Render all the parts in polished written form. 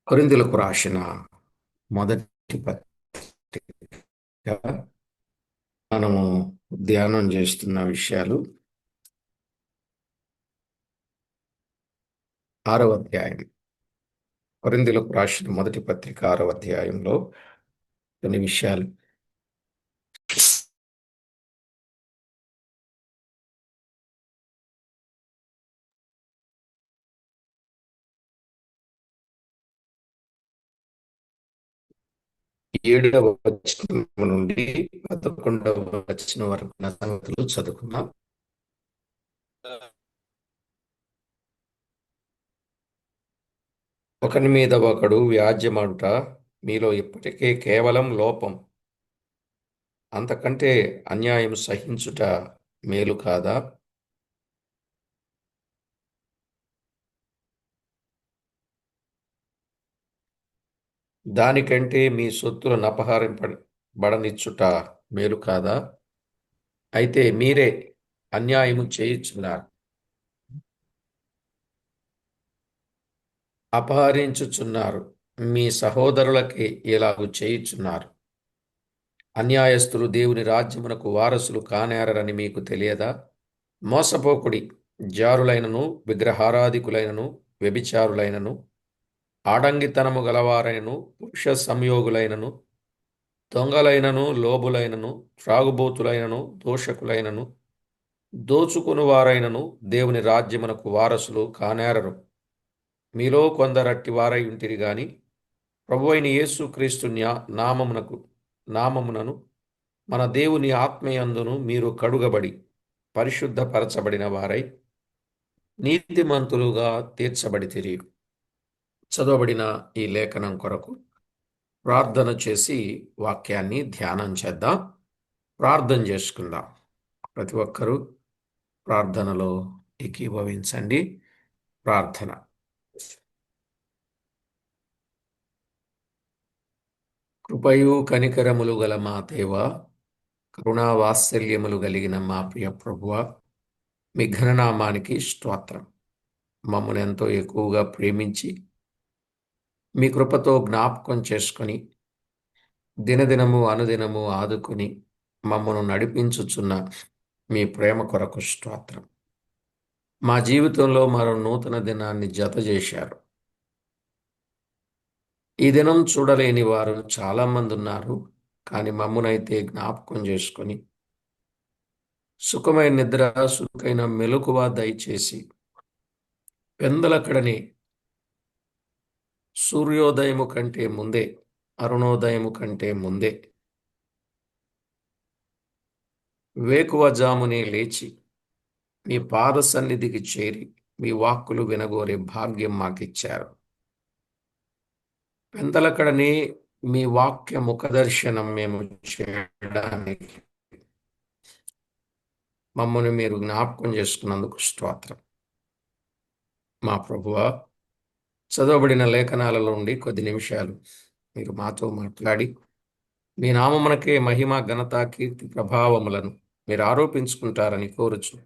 కొరింథీయులకు రాసిన మొదటి పత్రిక మనము ధ్యానం చేస్తున్న విషయాలు 6వ అధ్యాయం. కొరింథీయులకు రాసిన మొదటి పత్రిక 6వ అధ్యాయంలో కొన్ని విషయాలు. 7వ వచనం నుండి 11వ వచనం వరకు ఉన్న సంగతులు చదువుకుందాం. ఒకని మీద ఒకడు వ్యాజ్యమాడుట మీలో ఇప్పటికే కేవలం లోపం. అంతకంటే అన్యాయం సహించుట మేలు కాదా? దానికంటే మీ సొత్తులను అపహరింపబడనిచ్చుట మేలు కాదా? అయితే మీరే అన్యాయము చేయుచున్నారు, అపహరించుచున్నారు, మీ సహోదరులకి ఇలాగు చేయుచున్నారు. అన్యాయస్తులు దేవుని రాజ్యమునకు వారసులు కానేరని మీకు తెలియదా? మోసపోకుడి. జారులైనను, విగ్రహారాధికులైనను, వ్యభిచారులైనను, ఆడంగితనము గలవారైనను, పురుష సంయోగులైనను, దొంగలైనను, లోబులైనను, త్రాగుబోతులైనను, దోషకులైనను, దోచుకుని వారైనను దేవుని రాజ్యమునకు వారసులు కానేరరు. మీలో కొందరట్టి వారై ఉంటిరి గాని ప్రభువైన యేసుక్రీస్తు నామమునను మన దేవుని ఆత్మయందును మీరు కడుగబడి పరిశుద్ధపరచబడిన వారై నీతిమంతులుగా తీర్చబడితిరి. చదవబడిన ఈ లేఖనం కొరకు ప్రార్థన చేసి వాక్యాన్ని ధ్యానం చేద్దాం. ప్రార్థన చేసుకుందాం. ప్రతి ఒక్కరూ ప్రార్థనలో ఏకీభవించండి. ప్రార్థన. కృపయు కనికరములు గల మా దేవా, కరుణా వాత్సల్యములు కలిగిన మా ప్రియ ప్రభువా, మీ ఘననామానికి స్తోత్రం. మమ్మల్ని ఎంతో ఎక్కువగా ప్రేమించి మీ కృపతో జ్ఞాపకం చేసుకొని దినదినము అనుదినము ఆదుకొని మమ్మను నడిపించుచున్న మీ ప్రేమ కొరకు స్తోత్రం. మా జీవితంలో మరో నూతన దినాన్ని జత చేశారు. ఈ దినం చూడలేని వారు చాలామంది ఉన్నారు, కానీ మమ్మునైతే జ్ఞాపకం చేసుకొని సుఖమైన నిద్ర, సుఖమైన మెలకువ దయచేసి పెందలకడనే సూర్యోదయము కంటే ముందే, అరుణోదయము కంటే ముందే వేకువజామునే లేచి మీ పాద సన్నిధికి చేరి మీ వాక్కులు వినగోరే భాగ్యం మాకిచ్చారు. పెందలకడనే మీ వాక్య ముఖదర్శనం మేము చేయడానికి మమ్మల్ని మీరు జ్ఞాపకం చేసుకున్నందుకు స్తోత్రం. మా ప్రభువా, చదవబడిన లేఖనాలలో నుండి కొద్ది నిమిషాలు మీరు మాతో మాట్లాడి మీ నామమునకే మహిమ, ఘనత, కీర్తి, ప్రభావములను మీరు ఆరోపించుకుంటారని కోరుచు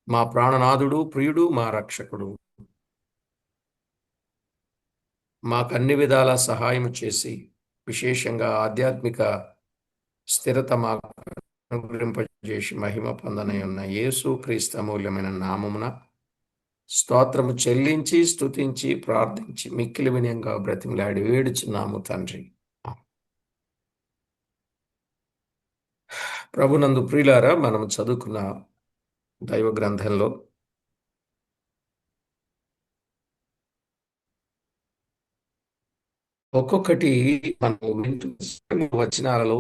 మా ప్రాణనాథుడు, ప్రియుడు, మా రక్షకుడు మాకు అన్ని విధాల సహాయం చేసి విశేషంగా ఆధ్యాత్మిక స్థిరత మాకు అనుగ్రహింపజేసి మహిమ పొందనై ఉన్న యేసు క్రీస్తు అమూల్యమైన నామమున స్తోత్రము చెల్లించి స్తుతించి ప్రార్థించి మిక్కిలి వినయంగా బ్రతిమలాడి వేడుచున్నాము తండ్రి. ప్రభునందు ప్రియులారా, మనం చదువుకున్న దైవ గ్రంథంలో ఒక్కొక్కటి మనం వింటూ వచనాలలో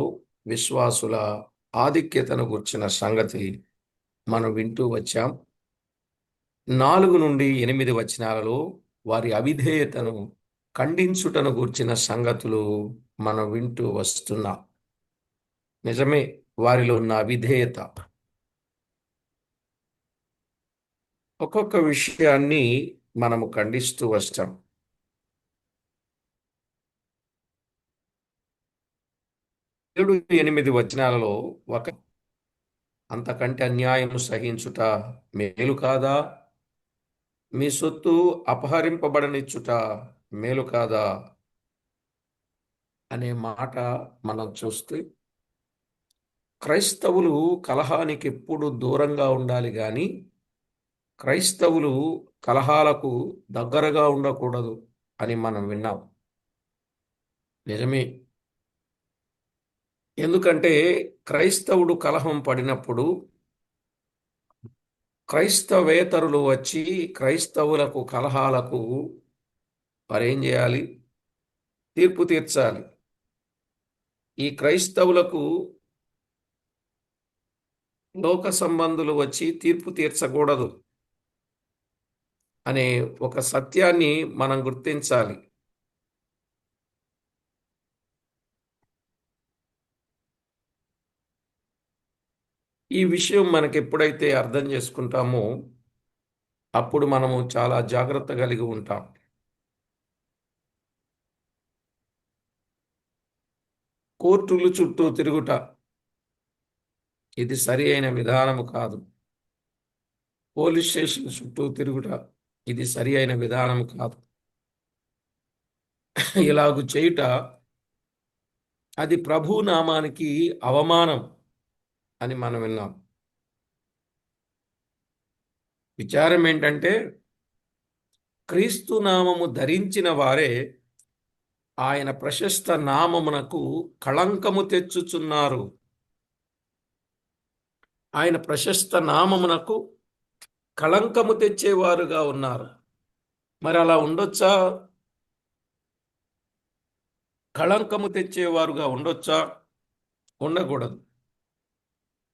విశ్వాసుల ఆధిక్యతను గుర్చిన సంగతి మనం వింటూ వచ్చాం. 4 నుండి 8 వచనాలలో వారి అవిధేయతను ఖండించుటను గూర్చిన సంగతులు మనం వింటూ వస్తున్నాం. నిజమే, వారిలో ఉన్న అవిధేయత ఒక్కొక్క విషయాన్ని మనము ఖండిస్తూ వస్తాం. 7, 8 వచనాలలో ఒక అంతకంటే అన్యాయము సహించుట మేలు కాదా? మీ సొత్తు అపహరింపబడనిచ్చుట మేలు కాదా అనే మాట మనం చూస్తే, క్రైస్తవులు కలహానికి ఎప్పుడు దూరంగా ఉండాలి కానీ క్రైస్తవులు కలహాలకు దగ్గరగా ఉండకూడదు అని మనం విన్నాం. నిజమే. ఎందుకంటే క్రైస్తవుడు కలహం పడినప్పుడు క్రైస్తవేతరులు వచ్చి క్రైస్తవులకు కలహాలకు వారేం చేయాలి? తీర్పు తీర్చాలి. ఈ క్రైస్తవులకు లోక సంబంధులు వచ్చి తీర్పు తీర్చకూడదు అనే ఒక సత్యాన్ని మనం గుర్తించాలి. ఈ విషయం మనకి ఎప్పుడైతే అర్థం చేసుకుంటామో అప్పుడు మనము చాలా జాగ్రత్త కలిగి ఉంటాం. కోర్టులు చుట్టూ తిరుగుట ఇది సరి అయిన విధానము కాదు. పోలీస్ స్టేషన్ చుట్టూ తిరుగుట ఇది సరి అయిన విధానము కాదు. ఇలాగు చేయుట అది ప్రభు నామానికి అవమానం అని మనం విన్నాం. విచారం ఏంటంటే క్రీస్తు నామము ధరించిన వారే ఆయన ప్రశస్త నామమునకు కళంకము తెచ్చుచున్నారు. ఆయన ప్రశస్త నామమునకు కళంకము తెచ్చేవారుగా ఉన్నారు. మరి అలా ఉండొచ్చా? కళంకము తెచ్చేవారుగా ఉండొచ్చా? ఉండకూడదు.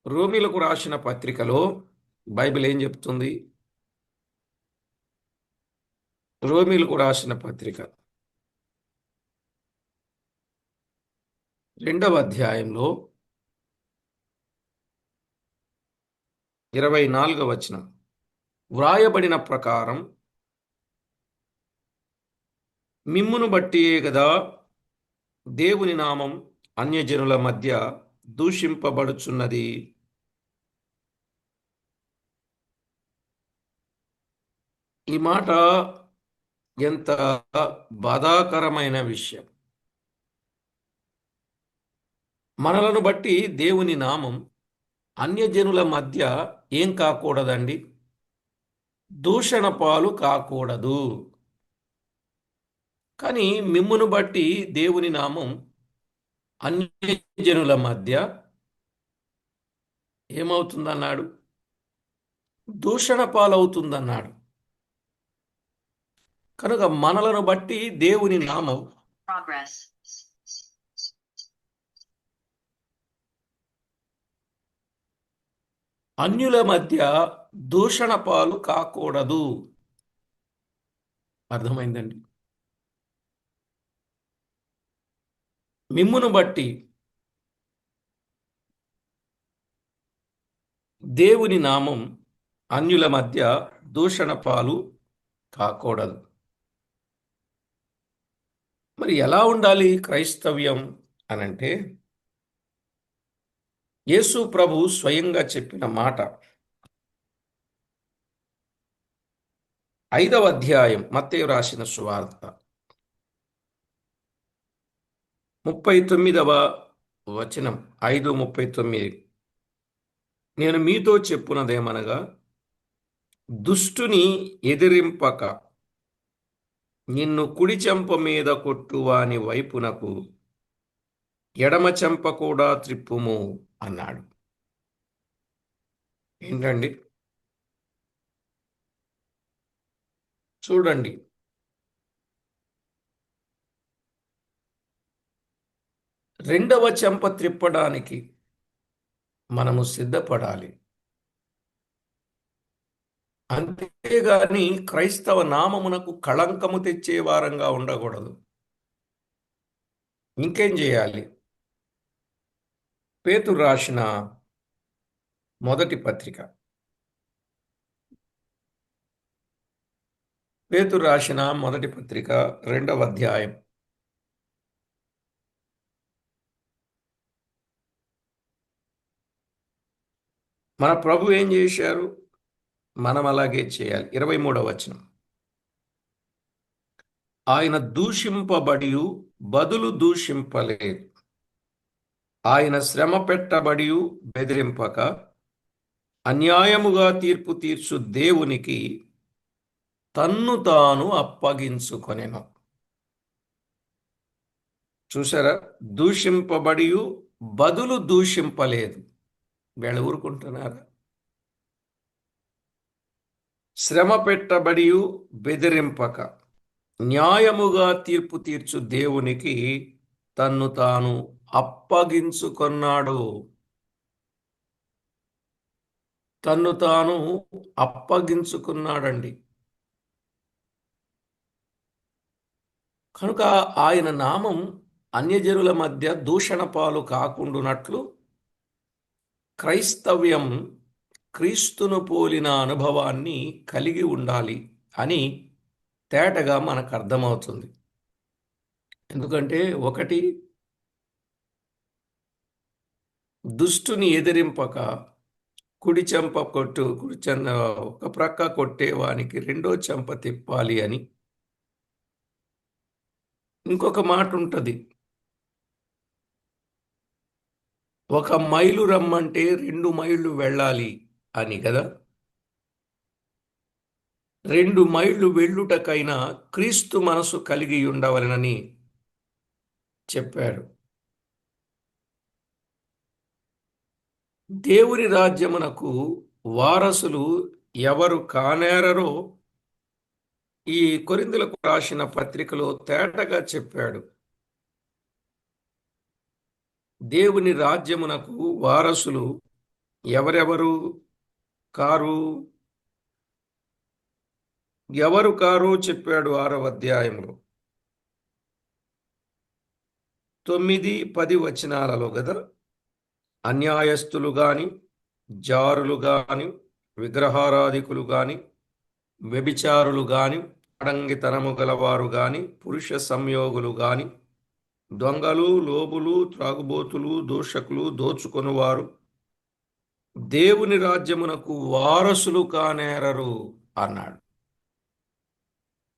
రోమీలకు రాసిన పత్రికలో బైబిల్ ఏం చెప్తుంది? రోమీలకు రాసిన పత్రిక 2వ అధ్యాయంలో 24వ వచనం, వ్రాయబడిన ప్రకారం మిమ్మును బట్టియే గదా దేవుని నామం అన్యజనుల మధ్య దూషింపబడుచున్నది. ఈ మాట ఎంత బాధాకరమైన విషయం. మనలను బట్టి దేవుని నామం అన్యజనుల మధ్య ఏం కాకూడదండి? దూషణ పాలు కాకూడదు. కానీ మిమ్మును బట్టి దేవుని నామం అన్యజనుల మధ్య ఏమవుతుందన్నాడు? దూషణ పాలవుతుందన్నాడు. కనుక మనలను బట్టి దేవుని నామం అన్యుల మధ్య దూషణ పాలు కాకూడదు. అర్థమైందండి? మిమ్మును బట్టి దేవుని నామం అన్యుల మధ్య దూషణ పాలు కాకూడదు. మరి ఎలా ఉండాలి క్రైస్తవ్యం అనంటే, యేసు ప్రభు స్వయంగా చెప్పిన మాట 5వ అధ్యాయం మత్తయి రాసిన సువార్త 39వ వచనం, 5:39, నేను మీతో చెప్పునదేమనగా దుష్టుని ఎదిరింపక నిన్ను కుడి చెంప మీద కొట్టువాని వైపునకు ఎడమ చెంప కూడా త్రిప్పుము అన్నాడు. ఏంటండి? చూడండి, రెండవ చెంప త్రిప్పడానికి మనము సిద్ధపడాలి. అంతేగాని క్రైస్తవ నామమునకు కళంకము తెచ్చే వారంగా ఉండకూడదు. ఇంకేం చేయాలి? పేతురు రాసిన మొదటి పత్రిక, పేతురు రాసిన మొదటి పత్రిక 2వ అధ్యాయం మన ప్రభు ఏం చేశారు? మనం అలాగే చేయాలి. 23వ వచనం. ఆయన దూషింపబడి బదులు దూషింపలేదు. ఆయన శ్రమ పెట్టబడి బెదిరింపక అన్యాయముగా తీర్పు తీర్చు దేవునికి తన్ను తాను అప్పగించుకొనెను. చూసారా? దూషింపబడి బదులు దూషింపలేదు. వీళ్ళు ఊరుకుంటున్నారా? శ్రమ పెట్టబడి బెదిరింపక న్యాయముగా తీర్పు తీర్చు దేవునికి తన్ను తాను అప్పగించుకొన్నాడు. తన్ను తాను అప్పగించుకున్నాడండి. కనుక ఆయన నామం అన్యజనుల మధ్య దూషణ పాలు కాకుండునట్లు క్రైస్తవ్యం క్రీస్తును పోలిన అనుభవాన్ని కలిగి ఉండాలి అని తేటగా మనకు అర్థమవుతుంది. ఎందుకంటే ఒకటి, దుష్టుని ఎదిరింపక కుడి చెంప ఒక ప్రక్క కొట్టేవానికి రెండో చెంప తిప్పాలి అని ఇంకొక మాట ఉంటుంది. 1 మైలు రమ్మంటే 2 మైళ్ళు వెళ్ళాలి అని కదా. 2 మైళ్ళు వెళ్ళుటకైనా క్రీస్తు మనసు కలిగి ఉండవలెనని చెప్పాడు. దేవుని రాజ్యమునకు వారసులు ఎవరు కానేరరో ఈ కొరింథీయులకు రాసిన పత్రికలో తేటగా చెప్పాడు. దేవుని రాజ్యమునకు వారసులు ఎవరెవరు కారు? ఎవరు కారు చెప్పాడు 6వ అధ్యాయంలో 9, 10 వచనాలలో కదా. అన్యాయస్తులు గాని, జారులు గాని, విగ్రహారాధికులు గాని, వ్యభిచారులు గాని, అడంగితనము గలవారు గాని, పురుష సంయోగులు గాని, దొంగలు, లోబులు, త్రాగుబోతులు, దూషకులు, దోచుకొనువారు దేవుని రాజ్యమునకు వారసులు కానేరరు అన్నాడు.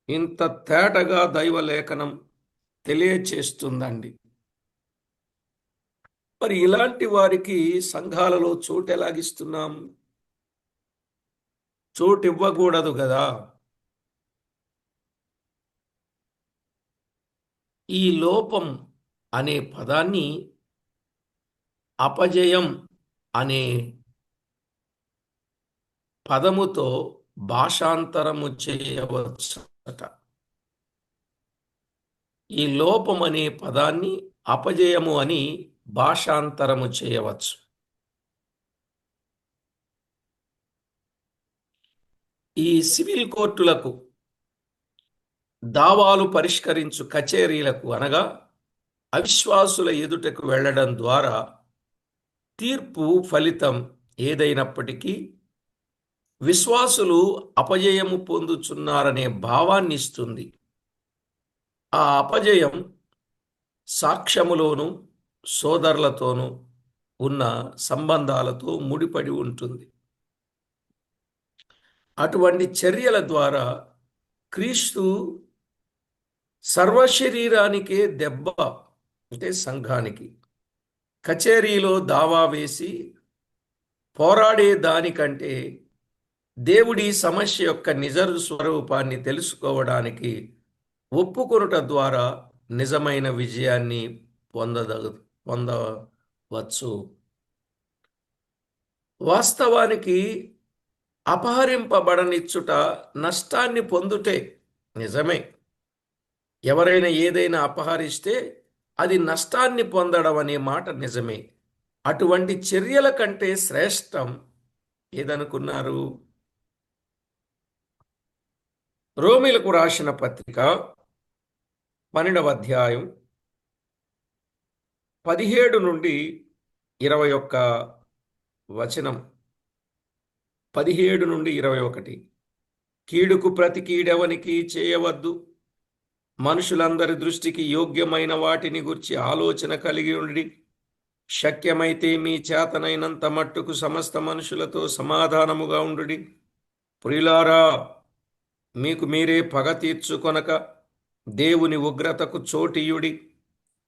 ఇంత తేటగా దైవలేఖనం తెలియచేస్తుందండి. మరి ఇలాంటి వారికి సంఘాలలో చోటు ఎలాగిస్తున్నాం? చోటు ఇవ్వకూడదు కదా. ఈ లోపం అనే పదాన్ని అపజయం అనే పదముతో భాషాంతరము చేయవచ్చట. ఈ లోపం అనే పదాన్ని అపజయము అని భాషాంతరము చేయవచ్చు. ఈ సివిల్ కోర్టులకు, దావాలు పరిష్కరించు కచేరీలకు అనగా అవిశ్వాసుల ఎదుటకు వెళ్ళడం ద్వారా తీర్పు ఫలితం ఏదైనప్పటికీ విశ్వాసులు అపజయము పొందుచున్నారనే భావాన్ని ఇస్తుంది. ఆ అపజయం సాక్ష్యములోను సోదరులతోనూ ఉన్న సంబంధాలతో ముడిపడి ఉంటుంది. అటువంటి చర్యల ద్వారా క్రీస్తు సర్వశరీరానికే దెబ్బ, అంటే సంఘానికి. కచేరీలో దావా వేసి పోరాడే దానికంటే దేవుడి సమస్య యొక్క నిజ స్వరూపాన్ని తెలుసుకోవడానికి ఒప్పుకొనుట ద్వారా నిజమైన విజయాన్ని పొందవచ్చు. వాస్తవానికి అపహరింపబడనిచ్చుట నష్టాన్ని పొందుటే నిజమే. ఎవరైనా ఏదైనా అపహరిస్తే అది నష్టాన్ని పొందడం అనే మాట నిజమే. అటువంటి చర్యల కంటే శ్రేష్టం ఏదనుకున్నారు? రోమీలకు రాసిన పత్రిక 12వ అధ్యాయం 17 నుండి 21 వచనం. 17 నుండి 21. కీడుకు ప్రతి కీడెవనికి చేయవద్దు, మనుషులందరి దృష్టికి యోగ్యమైన వాటిని గురించి ఆలోచన కలిగి ఉండి శక్యమైతే మీ చేతనైనంత మట్టుకు సమస్త మనుషులతో సమాధానముగా ఉండుడి. ప్రియులారా, మీకు మీరే పగ తీర్చుకొనక దేవుని ఉగ్రతకు చోటియుడి.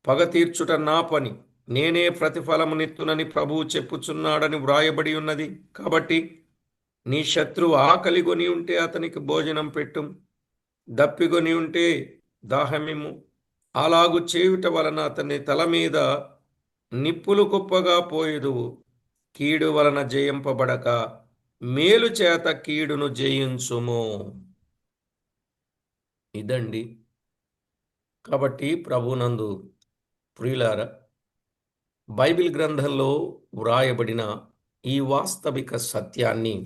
పగ తీర్చుట నా పని, నేనే ప్రతిఫలమునిత్తునని ప్రభువు చెప్పుచున్నాడని వ్రాయబడి ఉన్నది. కాబట్టి నీ శత్రువు ఆకలిగొని ఉంటే అతనికి భోజనం పెట్టు, దప్పిగొని ఉంటే దాహమిమ్ము. అలాగు చేయుట వలన అతని తల మీద నిప్పులు కుప్పగా పోయేదువు. కీడు వలన జయింపబడక మేలు చేత కీడును జయించుము. ఇదండి. కాబట్టి ప్రభునందు ప్రియులారా, బైబిల్ గ్రంథంలో వ్రాయబడిన ఈ వాస్తవిక సత్యాన్ని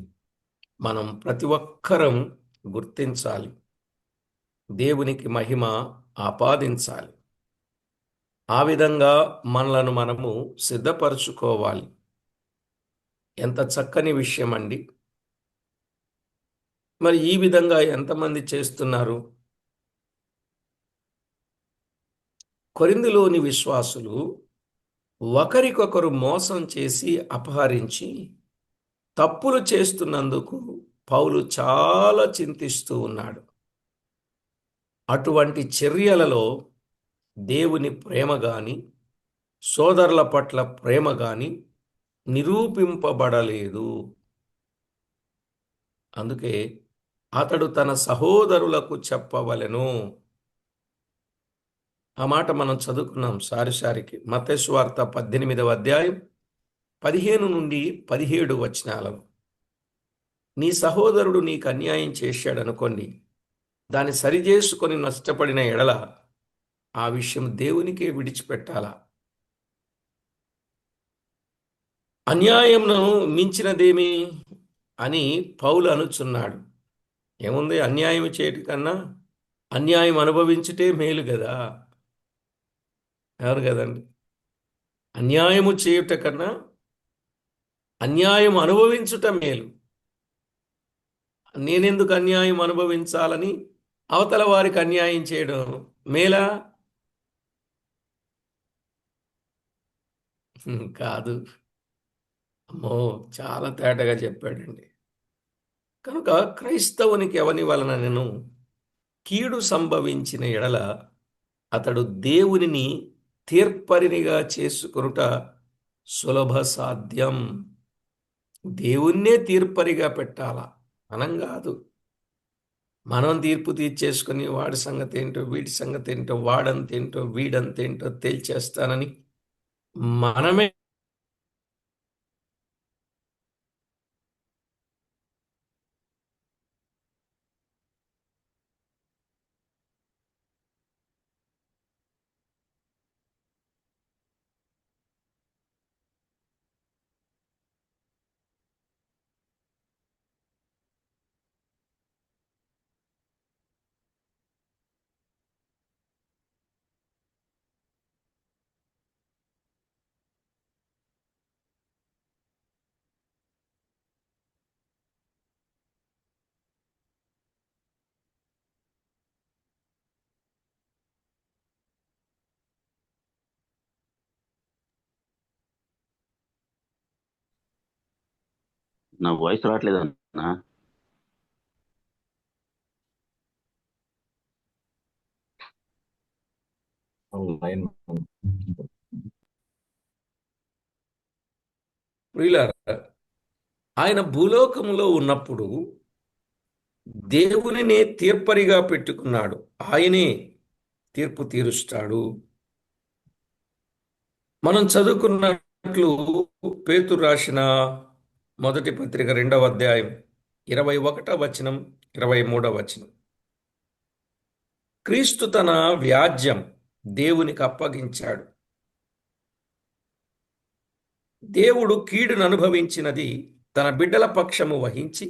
మనం ప్రతి ఒక్కరం గుర్తించాలి. దేవునికి మహిమ ఆపాదించాలి. ఆ విధంగా మనలను మనము సిద్ధపరచుకోవాలి. ఎంత చక్కని విషయం అండి. మరి ఈ విధంగా ఎంతమంది చేస్తున్నారు? కొరింథీలోని విశ్వాసులు ఒకరికొకరు మోసం చేసి అపహరించి తప్పులు చేస్తున్నందుకు పౌలు చాలా చింతిస్తూ ఉన్నాడు. అటువంటి చర్యలలో దేవుని ప్రేమ గాని, సోదరుల పట్ల ప్రేమ గాని నిరూపింపబడలేదు. అందుకే అతడు తన సహోదరులకు చెప్పవలెను. ఆ మాట మనం చదువుకున్నాం సారిసారికి. మత్తయి సువార్త 18వ అధ్యాయం 15 నుండి 17 వచనాలను. నీ సహోదరుడు నీకు అన్యాయం చేశాడనుకోండి, దాన్ని సరిచేసుకొని నష్టపడిన ఎడల ఆ విషయం దేవునికే విడిచిపెట్టాలా. అన్యాయంను మించినదేమి అని పౌలు అనుచున్నాడు. ఏముంది, అన్యాయం చేయటి కన్నా అన్యాయం అనుభవించుటే మేలు కదా. ఎవరు కదండి? అన్యాయము చేయుట కన్నా అన్యాయం అనుభవించుట మేలు. నేనెందుకు అన్యాయం అనుభవించాలని అవతల వారికి అన్యాయం చేయడం మేలా? కాదు. అమ్మో, చాలా తేటగా చెప్పాడండి. కనుక క్రైస్తవునికి ఎవని వలన నేను కీడు సంభవించిన ఎడల అతడు దేవునిని తీర్పరినిగా చేసుకొనుట సులభ సాధ్యం. దేవుణ్ణే తీర్పరిగా పెట్టాలా, మనం కాదు. మనం తీర్పు తీర్చేసుకుని వాడి సంగతి ఏంటో, వీడి సంగతి ఏంటో, వాడంతేంటో, వీడంతేంటో తేల్చేస్తానని మనమే నా వాయిస్ రావట్లేదు అన్నా. ప్రియులారా, ఆయన భూలోకంలో ఉన్నప్పుడు దేవునినే తీర్పరిగా పెట్టుకున్నాడు. ఆయనే తీర్పు తీరుస్తాడు. మనం చదువుకున్నట్లు పేతురు రాసిన మొదటి పత్రిక 2వ అధ్యాయం 21వ వచనం, 23వ వచనం. క్రీస్తు తన వ్యాజ్యం దేవునికి అప్పగించాడు. దేవుడు కీడును అనుభవించినది తన బిడ్డల పక్షము వహించి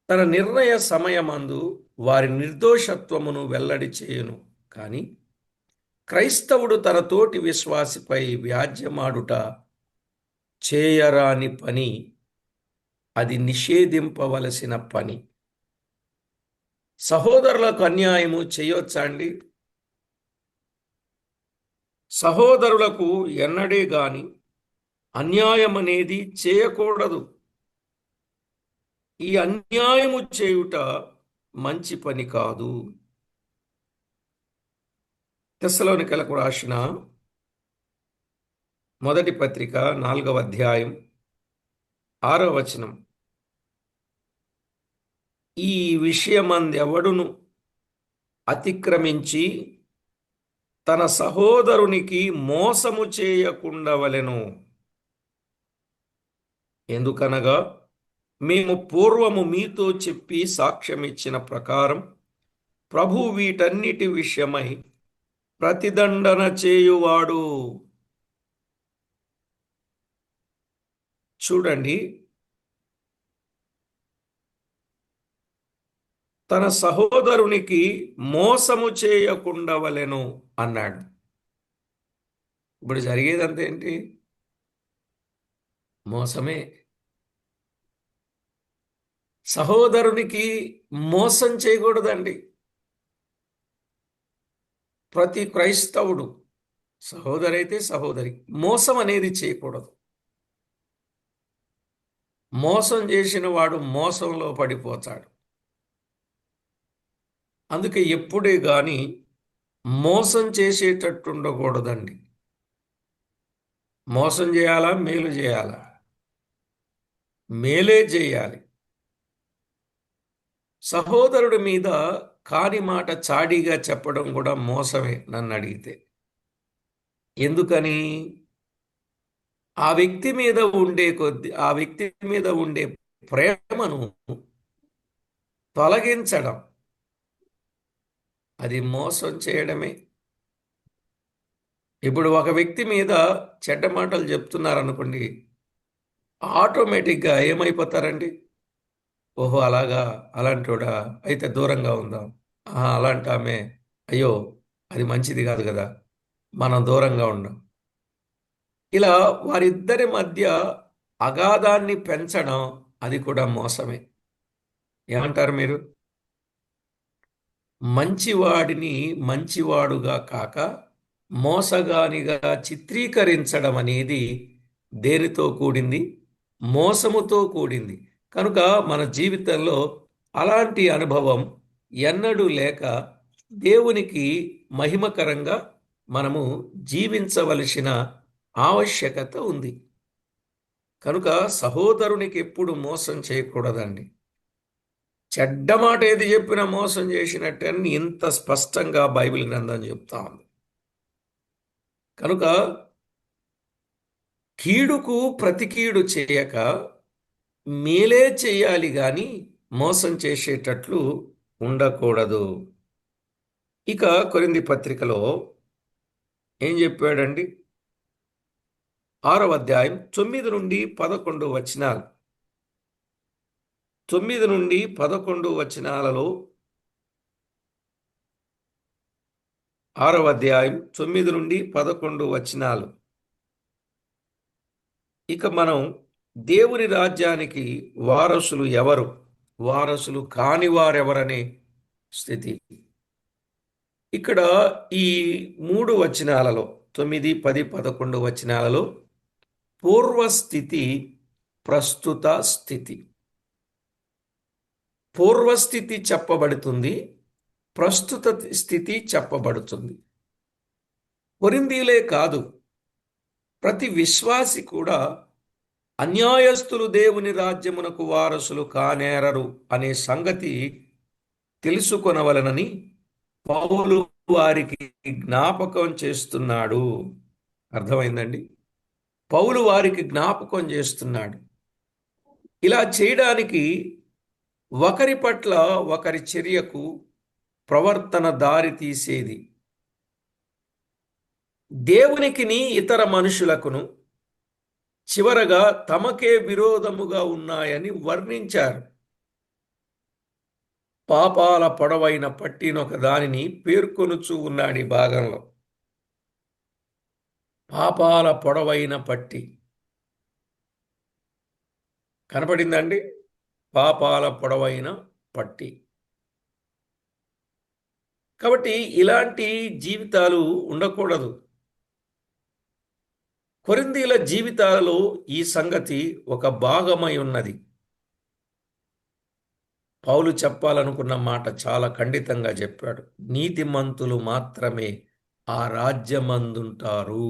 తన నిర్ణయ సమయమందు వారి నిర్దోషత్వమును వెల్లడి చేయును. కానీ క్రైస్తవుడు తన తోటి విశ్వాసిపై వ్యాజ్యమాడుట చేయరాని పని. అది నిషేధింపవలసిన పని. సహోదరులకు అన్యాయము చేయొచ్చా అండి? సహోదరులకు ఎన్నడే గాని అన్యాయం అనేది చేయకూడదు. ఈ అన్యాయము చేయుట మంచి పని కాదు. తెస్సలోనికలకు రాసిన మొదటి పత్రిక 4వ అధ్యాయం 6వ వచనం. ఈ విషయమందెవడును అతిక్రమించి తన సహోదరునికి మోసము చేయకుండవలెను. ఎందుకనగా మేము పూర్వము మీతో చెప్పి సాక్ష్యమిచ్చిన ప్రకారం ప్రభు వీటన్నిటి విషయమై ప్రతిదండన చేయువాడు. చూడండి, తన సహోదరునికి మోసము చేయకుండవలెను అన్నాడు. ఇప్పుడు జరిగేదంతా ఏంటి? మోసమే. సహోదరునికి మోసం చేయకూడదండి. ప్రతి క్రైస్తవుడు, సహోదరైతే సహోదరి, మోసం అనేది చేయకూడదు. మోసం చేసిన వాడు మోసంలో పడిపోతాడు. అందుకే ఎప్పుడే గాని మోసం చేసేటట్టు ఉండకూడదండి. మోసం చేయాలా, మేలు చేయాలా? మేలే చేయాలి. సహోదరుడి మీద కాని మాట చాడీగా చెప్పడం కూడా మోసమే నన్ను అడిగితే. ఎందుకని? ఆ వ్యక్తి మీద ఉండే ప్రేమను తొలగించడం, అది మోసం చేయడమే. ఇప్పుడు ఒక వ్యక్తి మీద చెడ్డ మాటలు చెప్తున్నారనుకోండి, ఆటోమేటిక్గా ఏమైపోతారండి? ఓహో అలాగా, అలాంటోడా, అయితే దూరంగా ఉందాం. అలాంటి ఆమె, అయ్యో అది మంచిది కాదు కదా, మనం దూరంగా ఉందాం. ఇలా వారిద్దరి మధ్య అగాధాన్ని పెంచడం, అది కూడా మోసమే. ఏమంటారు మీరు? మంచివాడిని మంచివాడుగా కాక మోసగానిగా చిత్రీకరించడం అనేది దేనితో కూడింది? మోసముతో కూడింది. కనుక మన జీవితంలో అలాంటి అనుభవం ఎన్నడూ లేక దేవునికి మహిమకరంగా మనము జీవించవలసిన ఆవశ్యకత ఉంది. కనుక సహోదరునికి ఎప్పుడు మోసం చేయకూడదండి. చెడ్డ మాట ఏది చెప్పినా మోసం చేసినట్టే అని ఇంత స్పష్టంగా బైబిల్ గ్రంథం చెప్తా ఉంది. కనుక కీడుకు ప్రతి కీడు చేయక మేలే చేయాలి గాని మోసం చేసేటట్లు ఉండకూడదు. ఇక కొరింథీ పత్రికలో ఏం చెప్పాడండి? 6వ అధ్యాయం 9 నుండి 11 వచనాలు. 9 నుండి 11 వచనాలలో, 6వ అధ్యాయం 9 నుండి 11 వచనాలు. ఇక మనం దేవుని రాజ్యానికి వారసులు ఎవరు, వారసులు కాని వారెవరనే స్థితి. ఇక్కడ ఈ 3 వచనాలలో, 9, 10, 11 వచనాలలో పూర్వస్థితి, ప్రస్తుత స్థితి. పూర్వస్థితి చెప్పబడుతుంది, ప్రస్తుత స్థితి చెప్పబడుతుంది. కొరింథీలే కాదు, ప్రతి విశ్వాసి కూడా అన్యాయస్తులు దేవుని రాజ్యమునకు వారసులు కానేరరు అనే సంగతి తెలుసుకొనవలనని పౌలు వారికి జ్ఞాపకం చేస్తున్నాడు. అర్థమైందండి? పౌలు వారికి జ్ఞాపకం చేస్తున్నాడు. ఇలా చేయడానికి ఒకరి పట్ల ఒకరి చర్యకు ప్రవర్తన దారి తీసేది. దేవునికిని ఇతర మనుషులకును చివరగా తమకే విరోధముగా ఉన్నాయని వర్ణించారు. పాపాల పొడవైన పట్టినొక దానిని పేర్కొనుచూ ఉన్నాడు ఈ భాగంలో. పాపాల పొడవైన పట్టి కనపడిందండి? పాపాల పొడవైన పట్టి. కాబట్టి ఇలాంటి జీవితాలు ఉండకూడదు. కొరింథీల జీవితాలలో ఈ సంగతి ఒక భాగమై ఉన్నది. పౌలు చెప్పాలనుకున్న మాట చాలా ఖండితంగా చెప్పాడు. నీతిమంతులు మాత్రమే ఆ రాజ్యమందుంటారు.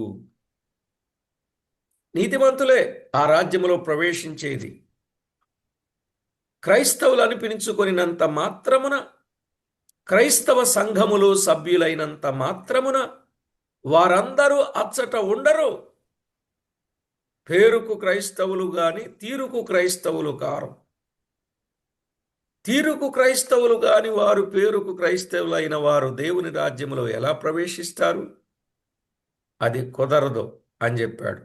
నీతిమంతులే ఆ రాజ్యములో ప్రవేశించేది. క్రైస్తవులు అనిపించుకొనినంత మాత్రమున, క్రైస్తవ సంఘములో సభ్యులైనంత మాత్రమున వారందరూ అచ్చట ఉండరు. పేరుకు క్రైస్తవులు గాని తీరుకు క్రైస్తవులు కారు. తీరుకు క్రైస్తవులు గాని వారు పేరుకు క్రైస్తవులైన వారు దేవుని రాజ్యములో ఎలా ప్రవేశిస్తారు? అది కుదరదు అని చెప్పాడు.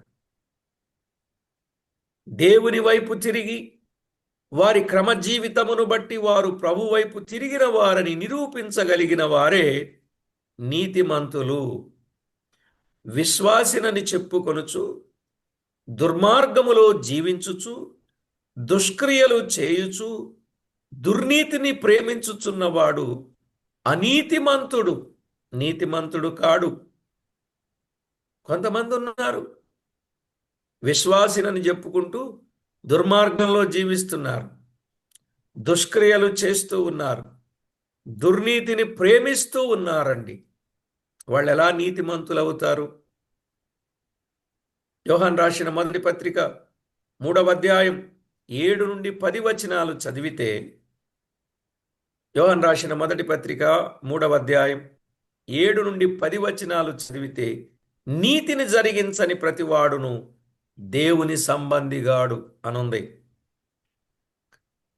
దేవుని వైపు తిరిగి వారి క్రమజీవితమును బట్టి వారు ప్రభు వైపు తిరిగిన వారని నిరూపించగలిగిన వారే నీతిమంతులు. విశ్వాసినని చెప్పుకొనుచు దుర్మార్గములో జీవించుచు దుష్క్రియలు చేయుచు దుర్నీతిని ప్రేమించుచున్నవాడు అనీతిమంతుడు, నీతిమంతుడు కాడు. కొంతమంది ఉన్నారు, విశ్వాసినని చెప్పుకుంటూ దుర్మార్గంలో జీవిస్తున్నారు, దుష్క్రియలు చేస్తూ ఉన్నారు, దుర్నీతిని ప్రేమిస్తూ ఉన్నారండి. వాళ్ళు ఎలా నీతిమంతులు అవుతారు? యోహాను రాసిన మొదటి పత్రిక 3వ అధ్యాయం 7 నుండి 10 వచనాలు చదివితే, యోహాను రాసిన మొదటి పత్రిక 3వ అధ్యాయం 7 నుండి 10 వచనాలు చదివితే, నీతిని జరిగించని ప్రతివాడును దేవుని సంబంధిగాడు అనుంది.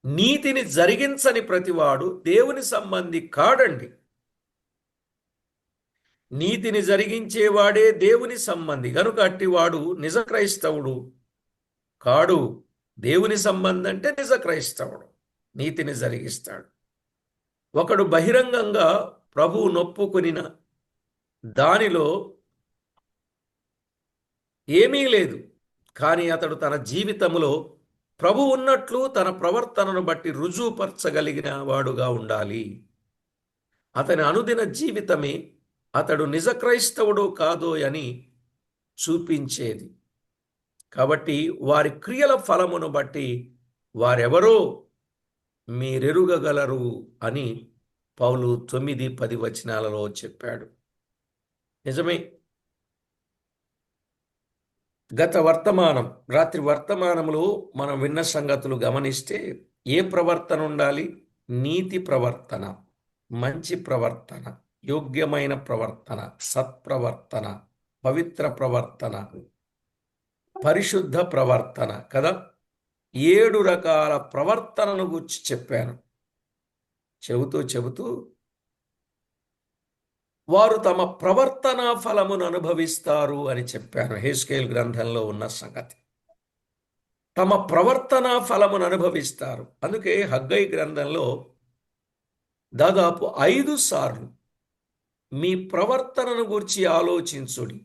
నీతిని జరిగించని ప్రతివాడు దేవుని సంబంధి కాడండి. నీతిని జరిగించేవాడే దేవుని సంబంధి గనుక అట్టివాడు నిజ క్రైస్తవుడు కాడు. దేవుని సంబంధి అంటే నిజ క్రైస్తవుడు, నీతిని జరిగిస్తాడు. ఒకడు బహిరంగంగా ప్రభువు నొప్పుకొనిన దానిలో ఏమీ లేదు, కానీ అతడు తన జీవితంలో ప్రభు ఉన్నట్లు తన ప్రవర్తనను బట్టి రుజువుపరచగలిగిన వాడుగా ఉండాలి. అతని అనుదిన జీవితమే అతడు నిజ క్రైస్తవుడో కాదో అని చూపించేది. కాబట్టి వారి క్రియల ఫలమును బట్టి వారెవరో మీరెరుగగలరు అని పౌలు 9-10 వచనాలలో చెప్పాడు. నిజమే. రాత్రి వర్తమానంలో మనం విన్న సంగతులు గమనిస్తే ఏ ప్రవర్తన ఉండాలి? నీతి ప్రవర్తన, మంచి ప్రవర్తన, యోగ్యమైన ప్రవర్తన, సత్ప్రవర్తన, పవిత్ర ప్రవర్తన, పరిశుద్ధ ప్రవర్తన కదా. 7 రకాల ప్రవర్తనను గురించి చెప్పాను. చెబుతూ వారు తమ ప్రవర్తన ఫలమును అనుభవిస్తారు అని చెప్పాను. హెస్కేల్ గ్రంథంలో ఉన్న సంగతి. తమ ప్రవర్తన ఫలమును అనుభవిస్తారు. అందుకే హగ్గై గ్రంథంలో దాదాపు 5 సార్లు మీ ప్రవర్తనను గురించి ఆలోచించుడి,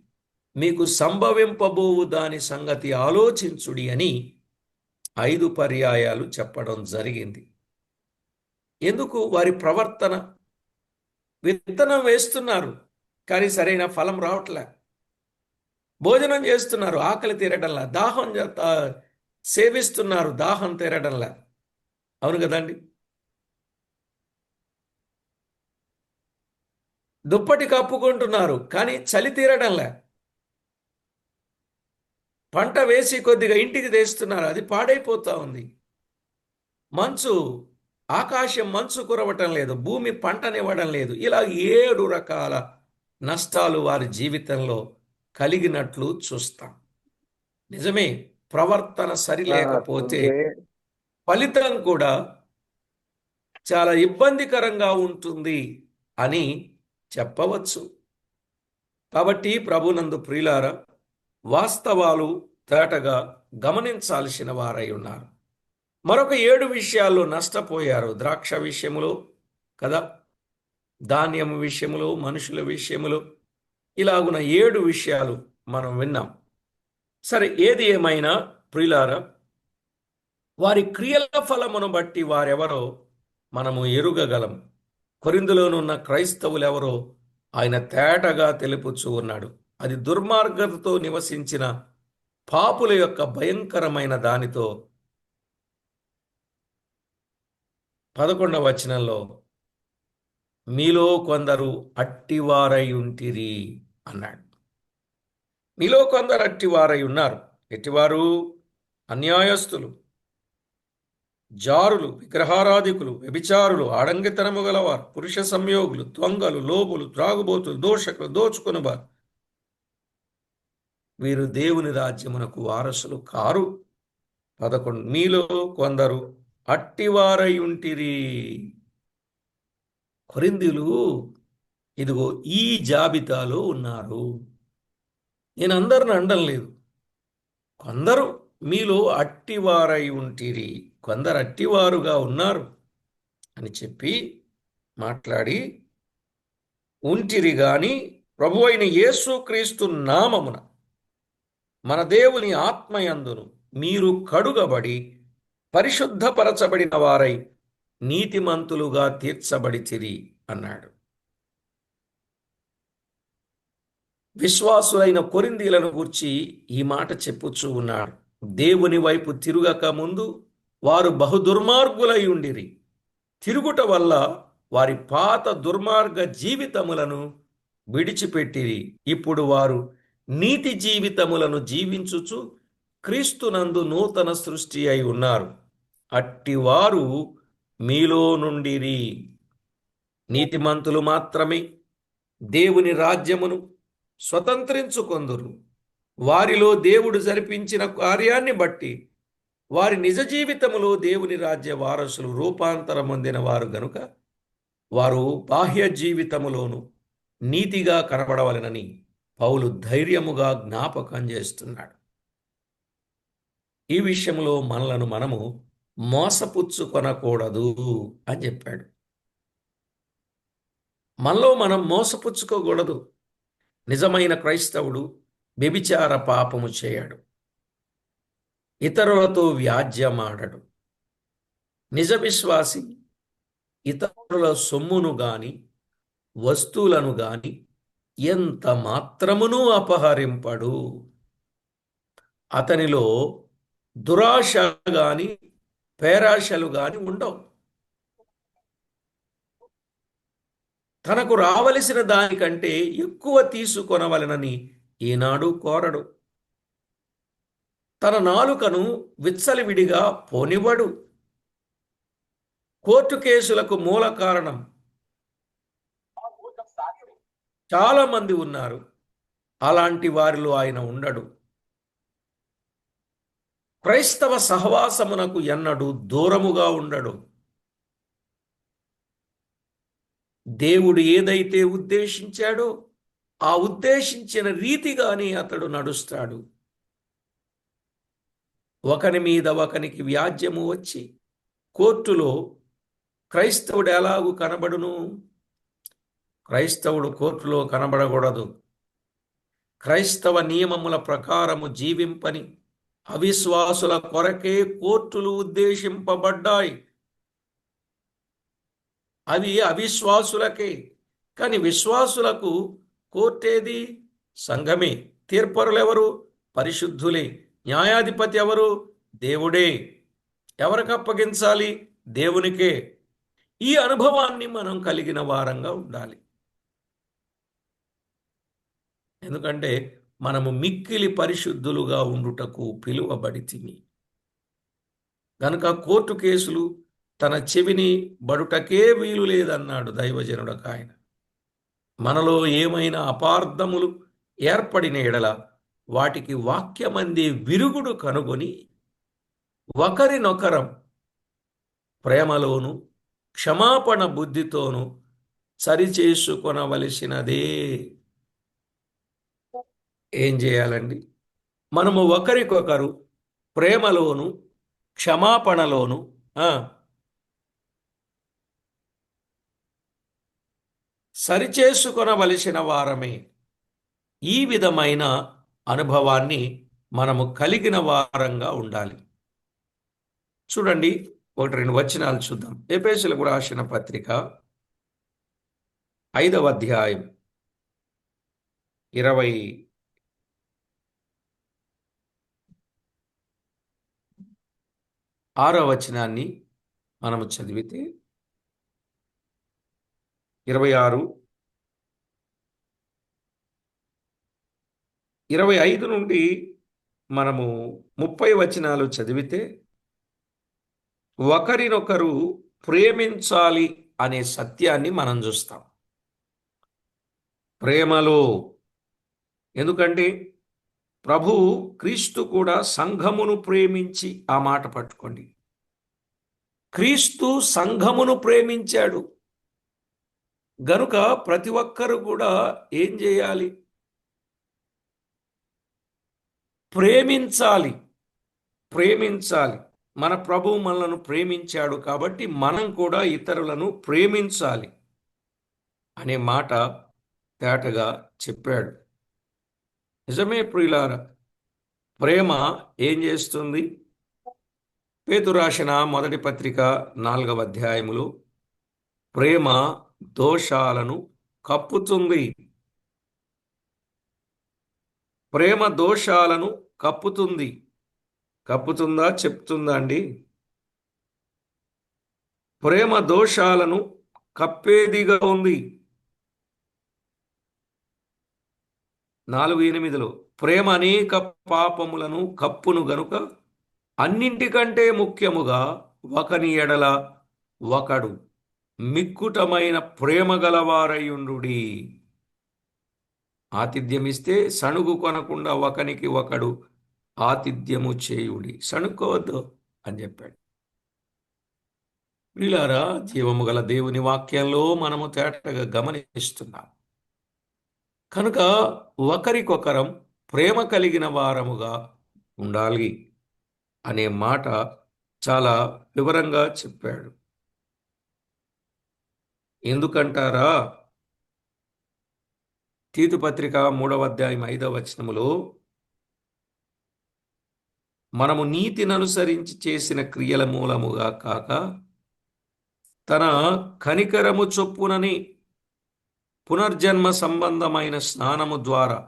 మీకు సంభవింపబోవు దాని సంగతి ఆలోచించుడి అని 5 పర్యాయాలు చెప్పడం జరిగింది. ఎందుకు? వారి ప్రవర్తన. విత్తనం వేస్తున్నారు కానీ సరైన ఫలం రావట్లే. భోజనం చేస్తున్నారు, ఆకలి తీరడంలా. సేవిస్తున్నారు, దాహం తీరడంలా. అవును కదండి. దుప్పటి కప్పుకుంటున్నారు కానీ చలి తీరడంలే. పంట వేసి కొద్దిగా ఇంటికి తెస్తున్నారు, అది పాడైపోతా ఉంది. ఆకాశం మంచు కురవటం లేదు, భూమి పంటనివ్వడం లేదు. ఇలా 7 రకాల నష్టాలు వారి జీవితంలో కలిగినట్లు చూస్తాం. నిజమే, ప్రవర్తన సరిలేకపోతే ఫలితం కూడా చాలా ఇబ్బందికరంగా ఉంటుంది అని చెప్పవచ్చు. కాబట్టి ప్రభునందు ప్రియులారా, వాస్తవాలు తేటగా గమనించాల్సిన వారై ఉన్నారు. మరొక 7 విషయాల్లో నష్టపోయారు. ద్రాక్ష విషయములో కదా, ధాన్యం విషయములో, మనుషుల విషయములో, ఇలాగున 7 విషయాలు మనం విన్నాం. సరే, ఏది ఏమైనా ప్రియులారా, వారి క్రియల ఫలమును బట్టి వారెవరో మనము ఎరుగగలం. కొరింథులోనున్న క్రైస్తవులెవరో ఆయన తేటగా తెలుపుచూ ఉన్నాడు. అది దుర్మార్గతతో నివసించిన పాపుల యొక్క భయంకరమైన దానితో 11వ వచనంలో మీలో కొందరు అట్టివారై ఉంటిరి అన్నాడు. మీలో కొందరు అట్టివారై ఉన్నారు. ఎట్టివారు? అన్యాయస్తులు, జారులు, విగ్రహారాధికులు, వ్యభిచారులు, ఆడంగితనము గలవారు, పురుష సంయోగులు, దొంగలు, లోబులు, త్రాగుబోతులు, దోషకులు, దోచుకునివారు. వీరు దేవుని రాజ్యమునకు వారసులు కారు. 11 మీలో కొందరు అట్టివారై ఉంటిరి. కొరింథీయులు ఇదిగో ఈ జాబితాలో ఉన్నారు. నేను అందరిని అనడం లేదు. కొందరు మీలో అట్టివారై ఉంటిరి, కొందరు అట్టివారుగా ఉన్నారు అని చెప్పి మాట్లాడి, ఉంటిరి గాని ప్రభు అయిన యేసుక్రీస్తు నామమున మన దేవుని ఆత్మయందును మీరు కడుగబడి పరిశుద్ధపరచబడిన వారై నీతిమంతులుగా తీర్చబడితిరి అన్నాడు. విశ్వాసులైన కొరింథీయులను గూర్చి ఈ మాట చెప్పుచూ ఉన్నాడు. దేవుని వైపు తిరుగక ముందు వారు బహుదుర్మార్గులై ఉండిరి. తిరుగుట వల్ల వారి పాత దుర్మార్గ జీవితములను విడిచిపెట్టిరి. ఇప్పుడు వారు నీతి జీవితములను జీవించుచు క్రీస్తునందు నూతన సృష్టి అయి ఉన్నారు. అట్టివారు మీలో నుండిరి. నీతిమంతులు మాత్రమే దేవుని రాజ్యమును స్వతంత్రించుకొందురు. వారిలో దేవుడు జరిపించిన కార్యాన్ని బట్టి వారి నిజ జీవితములో దేవుని రాజ్య వారసులు రూపాంతరం పొందిన వారు గనుక వారు బాహ్య జీవితములోను నీతిగా కనబడవలెనని పౌలు ధైర్యముగా జ్ఞాపకం చేస్తున్నాడు. ఈ విషయంలో మనలను మనము మోసపుచ్చుకొనకూడదు అని చెప్పాడు. మనలో మనం మోసపుచ్చుకోకూడదు. నిజమైన క్రైస్తవుడు వ్యభిచార పాపము చేయడు, ఇతరులతో వ్యాజ్యమాడడు. నిజ విశ్వాసి ఇతరుల సొమ్మును గాని వస్తువులను గాని ఎంత మాత్రమునూ అపహరింపడు. అతనిలో దురాశ గాని పేరాశలు గాని ఉండవు. తనకు రావలసిన దానికంటే ఎక్కువ తీసుకొనవలెనని ఈనాడు కోరడు. తన నాలుకను విచ్చలవిడిగా పోనివ్వడు. కోర్టు కేసులకు మూల కారణం చాలా మంది ఉన్నారు. అలాంటి వారిలో ఆయన ఉండడు. క్రైస్తవ సహవాసమునకు ఎన్నడూ దూరముగా ఉండడు. దేవుడు ఏదైతే ఉద్దేశించాడో ఆ ఉద్దేశించిన రీతిగానే అతడు నడుస్తాడు. ఒకని మీద ఒకనికి వ్యాజ్యము వచ్చి కోర్టులో క్రైస్తవుడు ఎలాగూ కనబడును? క్రైస్తవుడు కోర్టులో కనబడకూడదు. క్రైస్తవ నియమముల ప్రకారము జీవింపని అవిశ్వాసుల కొరకే కోర్టులు ఉద్దేశింపబడ్డాయి. అవి అవిశ్వాసులకే. కానీ విశ్వాసులకు కోర్టేది? సంఘమే. తీర్పరులెవరు? పరిశుద్ధులే. న్యాయాధిపతి ఎవరు? దేవుడే. ఎవరికి అప్పగించాలి? దేవునికే. ఈ అనుభవాన్ని మనం కలిగిన వారంగా ఉండాలి. ఎందుకంటే మనము మిక్కిలి పరిశుద్ధులుగా ఉండుటకు పిలువబడితిమి గనుక కోర్టు కేసులు తన చెవిని బడుటకే వీలు లేదన్నాడు దైవజనుడకు ఆయన. మనలో ఏమైనా అపార్థములు ఏర్పడిన ఎడల వాటికి వాక్యమందే విరుగుడు కనుగొని ఒకరినొకరం ప్రేమలోను క్షమాపణ బుద్ధితోనూ సరిచేసుకొనవలసినదే. ఏం చేయాలండి? మనము ఒకరికొకరు ప్రేమలోను క్షమాపణలోను సరిచేసుకొనవలసిన వారమే. ఈ విధమైన అనుభవాన్ని మనము కలిగిన వారంగా ఉండాలి. చూడండి, 1-2 వచనాలు చూద్దాం. ఎఫెసీయులకు రాసిన పత్రిక 5వ అధ్యాయం 20 6వ వచనాన్ని మనము చదివితే 26, 25 నుండి మనము 30 వచనాలు చదివితే ఒకరినొకరు ప్రేమించాలి అనే సత్యాన్ని మనం చూస్తాం. ప్రేమలో, ఎందుకంటే ప్రభు క్రీస్తు కూడా సంఘమును ప్రేమించి, ఆ మాట పట్టుకోండి, క్రీస్తు సంఘమును ప్రేమించాడు గనుక ప్రతి ఒక్కరు కూడా ఏం చేయాలి? ప్రేమించాలి. ప్రేమించాలి. మన ప్రభువు మనలను ప్రేమించాడు కాబట్టి మనం కూడా ఇతరులను ప్రేమించాలి అనే మాట తేటగా చెప్పాడు. నిజమే ప్రియులారా, ప్రేమ ఏం చేస్తుంది? పేతురు రాసిన మొదటి పత్రిక 4వ అధ్యాయములో ప్రేమ దోషాలను కప్పుతుంది. ప్రేమ దోషాలను కప్పుతుంది. కప్పుతుందా? చెప్తుందా అండి? ప్రేమ దోషాలను కప్పేదిగా ఉంది. 4:8 ప్రేమ అనేక పాపములను కప్పును గనుక అన్నింటికంటే ముఖ్యముగా ఒకని ఎడల ఒకడు మిక్కుటమైన ప్రేమ గలవారయుండుడి. ఆతిథ్యమిస్తే సణుగు కొనకుండా ఒకనికి ఒకడు ఆతిథ్యము చేయుడి. సణుక్కోవద్దు అని చెప్పాడు. ప్రియులారా, జీవము గల దేవుని వాక్యంలో మనము తేటగా గమనిస్తున్నాం. కనుక ఒకరికొకరం ప్రేమ కలిగిన వారముగా ఉండాలి అనే మాట చాలా వివరంగా చెప్పాడు. ఎందుకంటారా? తీతు పత్రిక 3వ అధ్యాయం 5వ వచనములో మనము నీతిని అనుసరించి చేసిన క్రియల మూలముగా కాక తన కనికరము చొప్పునని పునర్జన్మ సంబంధమైన స్నానము ద్వారా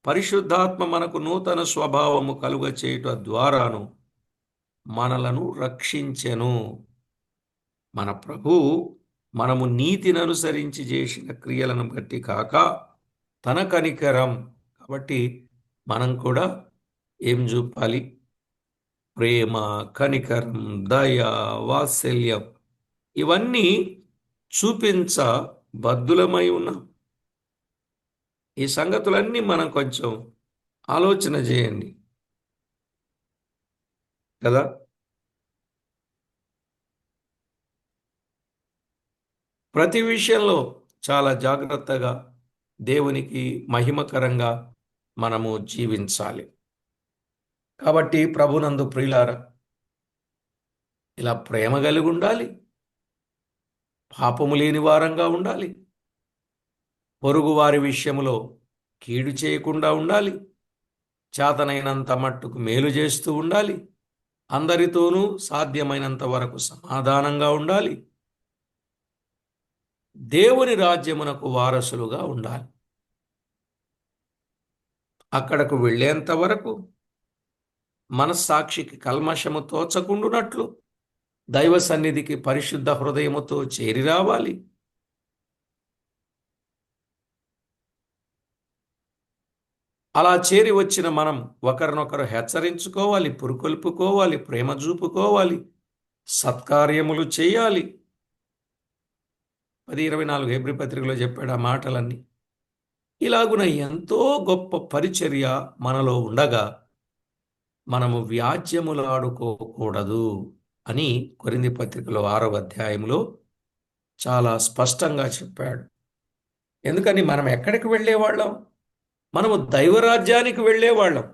పరిశుద్ధాత్మ మనకు నూతన స్వభావము కలుగ చేయుట ద్వారాను మనలను రక్షించెను. మన ప్రభు మనము నీతిని అనుసరించి చేసిన క్రియలను బట్టి కాక తన కనికరం కాబట్టి మనం కూడా ఏం చూపాలి? ప్రేమ, కనికరం, దయ, వాత్సల్యం ఇవన్నీ చూపించబద్ధులమై ఉన్నాం. ఈ సంగతులన్నీ మనం కొంచెం ఆలోచన చేయండి కదా. ప్రతి విషయంలో చాలా జాగ్రత్తగా దేవునికి మహిమకరంగా మనము జీవించాలి. కాబట్టి ప్రభునందు ప్రియులారా, ఇలా ప్రేమ కలిగి ఉండాలి, పాపము లేని వారంగా ఉండాలి, పొరుగు వారి విషయంలో కీడు చేయకుండా ఉండాలి, చేతనైనంత మట్టుకు మేలు చేస్తూ ఉండాలి, అందరితోనూ సాధ్యమైనంత వరకు సమాధానంగా ఉండాలి, దేవుని రాజ్యమునకు వారసులుగా ఉండాలి. అక్కడకు వెళ్ళేంత వరకు మనస్సాక్షికి కల్మషము తోచకుండునట్లు దైవ సన్నిధికి పరిశుద్ధ హృదయముతో చేరి రావాలి. అలా చేరి వచ్చిన మనం ఒకరినొకరు హెచ్చరించుకోవాలి, పురుకొల్పుకోవాలి, ప్రేమ చూపుకోవాలి, సత్కార్యములు చేయాలి. 10:24 హెబ్రీ పత్రికలో చెప్పాడు ఆ మాటలన్నీ. ఇలాగున ఎంతో గొప్ప పరిచర్య మనలో ఉండగా మనము వ్యాజ్యములాడుకోకూడదు అని కొరింథీ పత్రికలో 6వ అధ్యాయంలో చాలా స్పష్టంగా చెప్పాడు. ఎందుకని మనం ఎక్కడికి వెళ్ళేవాళ్ళం? మనము దైవరాజ్యానికి వెళ్ళేవాళ్ళం.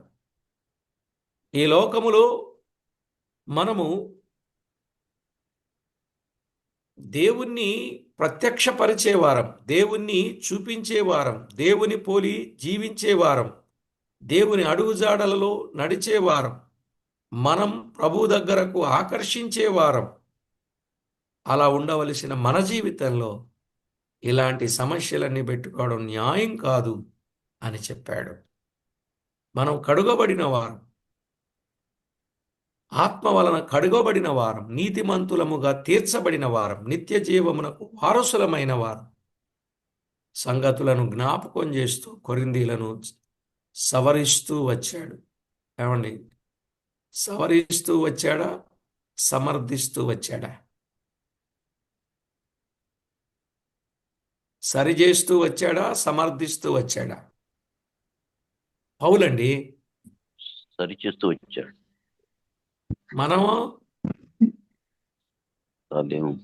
ఈ లోకములో మనము దేవుణ్ణి ప్రత్యక్షపరిచేవారం, దేవుణ్ణి చూపించేవారం, దేవుని పోలి జీవించేవారం, దేవుని అడుగుజాడలలో నడిచేవారం, మనం ప్రభు దగ్గరకు ఆకర్షించేవారం. అలా ఉండవలసిన మన జీవితంలో ఇలాంటి సమస్యలన్నీ పెట్టుకోవడం న్యాయం కాదు అని చెప్పాడు. మనం కడుగబడిన వారం, ఆత్మ వలన కడుగబడిన వారం, నీతిమంతులముగా తీర్చబడిన వారం, నిత్య జీవమునకు వారసులమైన వారం. సంగతులను జ్ఞాపకం చేస్తూ కొరింథీలను సవరిస్తూ వచ్చాడు. ఏమండి? సవరిస్తూ వచ్చాడా? సమర్థిస్తూ వచ్చాడా? సరిచేస్తూ వచ్చాడా? సమర్థిస్తూ వచ్చాడా? పౌలండి. సరిచేస్తూ వచ్చాడు. మనము అదేమో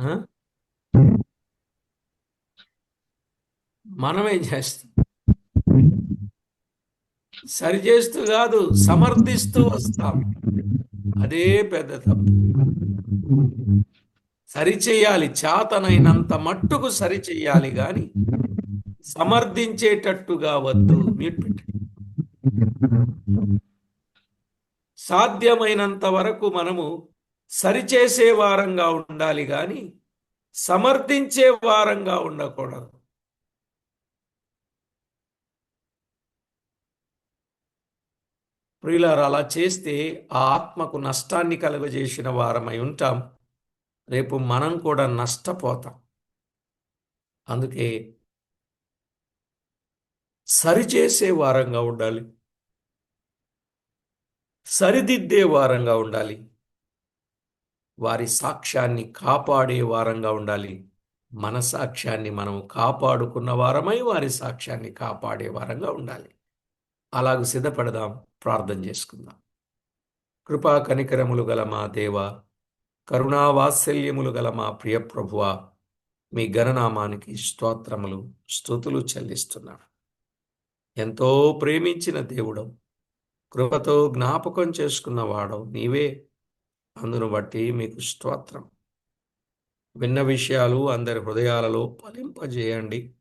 ఆ? మనమేం చేస్తాం? సరిచేస్తూ కాదు, సమర్థిస్తూ వస్తాం. అదే పెద్ద తప్పు. సరిచేయాలి, చేతనైనంత మట్టుకు సరిచేయాలి గాని సమర్థించేటట్టుగా వద్దు. మ్యూట్ పెట్టండి. సాధ్యమైనంత వరకు మనము సరిచేసే వారంగా ఉండాలి గాని సమర్థించే వారంగా ఉండకూడదు. ప్రియులారా, అలా చేస్తే ఆ ఆత్మకు నష్టాన్ని కలుగజేసిన వారమై ఉంటాం. రేపు మనం కూడా నష్టపోతాం. అందుకే సరిచేసే వారంగా ఉండాలి, సరిదిద్దే వారంగా ఉండాలి, వారి సాక్ష్యాన్ని కాపాడే వారంగా ఉండాలి. మన సాక్ష్యాన్ని మనం కాపాడుకున్న వారమై వారి సాక్ష్యాన్ని కాపాడే వారంగా ఉండాలి. అలాగూ సిద్ధపడదాం. ప్రార్థన చేసుకుందాం. కృపా కనికరములు గల మా దేవ, కరుణావాత్సల్యములు గల మా ప్రియ ప్రభువా, మీ ఘననామానికి స్తోత్రములు స్తుతులు చెల్లిస్తున్నాను. ఎంతో ప్రేమించిన దేవుడవు, కృపతో జ్ఞాపకం చేసుకున్నవాడవు నీవే. అందును బట్టి మీకు స్తోత్రం. విన్న విషయాలు అందరి హృదయాలలో ఫలింపజేయండి.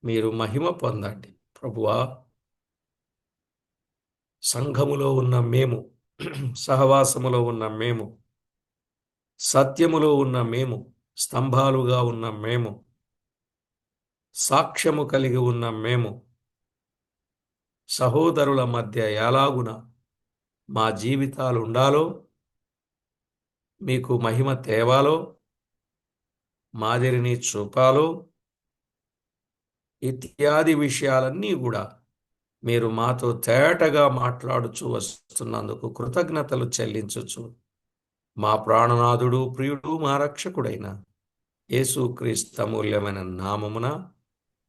మీరు మహిమ పొందండి ప్రభువా. సంఘములో ఉన్న మేము, సహవాసములో ఉన్న మేము, సత్యములో ఉన్న మేము, స్తంభాలుగా ఉన్న మేము, సాక్ష్యము కలిగి ఉన్న మేము, సహోదరుల మధ్య ఎలాగున మా జీవితాలు ఉండాలో, మీకు మహిమ తేవాలో, మాదిరిని చూపాలో, ఇత్యాది విషయాలన్నీ కూడా మీరు మాతో తేటగా మాట్లాడుచూ వస్తున్నందుకు కృతజ్ఞతలు చెల్లించుచు మా ప్రాణనాథుడు, ప్రియుడు, మా రక్షకుడైన యేసుక్రీస్తు అమూల్యమైన నామమున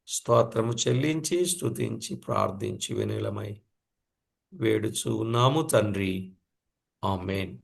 స్తోత్రము చెల్లించి స్తుతించి ప్రార్థించి వినులమై వేడుచూ ఉన్నాము తండ్రి. ఆమేన్.